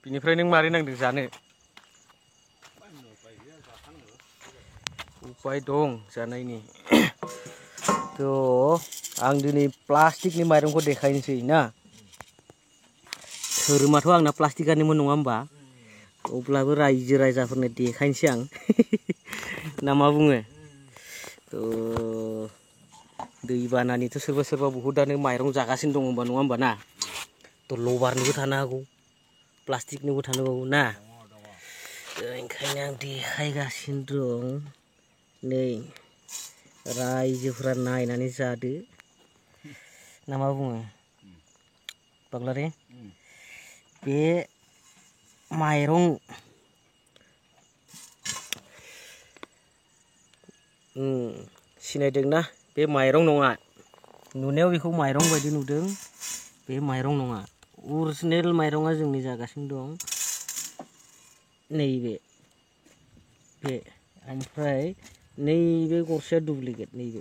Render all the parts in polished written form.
बिनिफ्राय नों मारै नांदों जानो उपाय दं जानायनि थ' आं दिनै प्लास्टिकनि माइरंखौ देखायनोसै ना धोरोमाथ' आंना प्लास्टिकानोमोन नङा होमबा अब्लाबो रायजो राजाफोरनो देखायनोसै आं ना मा बुङो थ' दैबानानिथ' सोरबा सोरबा बहुदानो माइरं जागासिनो दङ होमबा नङा होमबा ना थ' लबारनिबो थानो हागौ प्लास्टिकनिबो थानो हागौ ना ओंखायनो आं देखायगासिनो दं नै रायजोफोरा नायनानै जादो ना मा बुङो बाग्लारि बे माइरं सिनायदोंना बे माइरं नङा नुनायाव बेखौ माइरं बायदि नुदों बे माइरं नङा अरिजिनेल माइरंआ जोंनि जागासिनो दं नैबे बे ओमफ्राय नैबे गरसेया डुप्लिकेट नैबे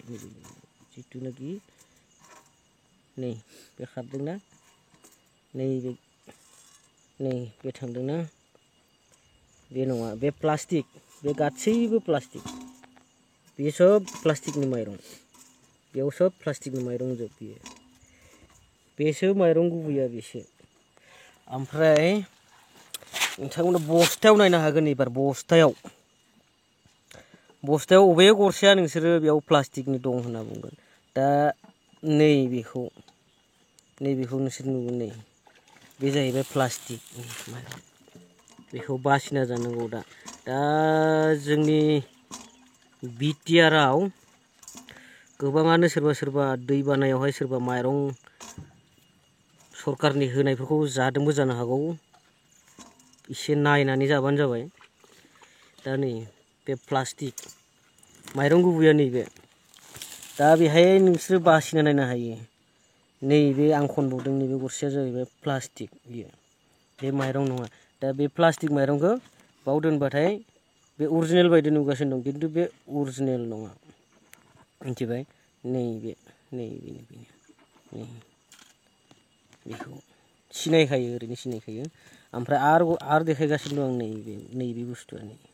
जिथुनाखि नै बे खारदोंना नैबे नै बे थांदोंना बे नङा बे प्लास्टिक बे गासैबो प्लास्टिक बे सब प्लास्टिकनि माइरं बेयाव सब प्लास्टिकनि माइरं जोब बियो बेसो माइरं गुबैया बेसो ओमफ्राय नोंथांमोना बस्थायाव नायनो हागोन एबार बस्थायाव अबे गरसेया नोंसोरो बेयाव प्लास्टिकनि दं होनना बुंगोन दा नैबेखौ नोंसोर नुगोन नै बे जाहैबाय प्लास्टिकनि माइरं बेखौ बासिना जानांगौ दा जोंनि बिटिआरआव गोबाङानो सोरबा दै बानायावहाय सोरबा माइरं सरकारनि होनायफोरखौ जादोंबो जानो हागौ एसे नायनानै जाबानो जाबाय दा नै बे प्लास्टिक माइरं गुबैया नैबे दा बेहाय नोंसोर बासिना नायनो हायो नैबे आं खनबावदों नैबे गरसेया जाहैबाय प्लास्टिक बियो बे माइरं नङा दा बे प्लास्टिक माइरंखौ बाव दोनबाथाय बे अरिजिनेल बायदि नुगासिनो दं खिन्थु बे अरिजिनेल नङा मिथिबाय नैबे बेखौ सिनायखायो ओरैनो सिनायखायो ओमफ्राय आरो देखायगासिनो दं आं नैबे बुस्थुआ नैबे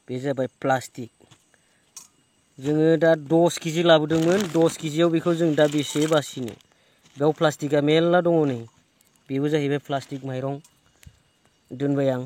बे जाबाय प्लास्टिक जोङो दा 10 केजि लाबोदोंमोन 10 केजियाव बेखौ जों दा बेसे बासिनो बेयाव प्लास्टिकआ मेरला दङ नै बेबो जाहैबाय प्लास्टिक माइरं दोनबाय आं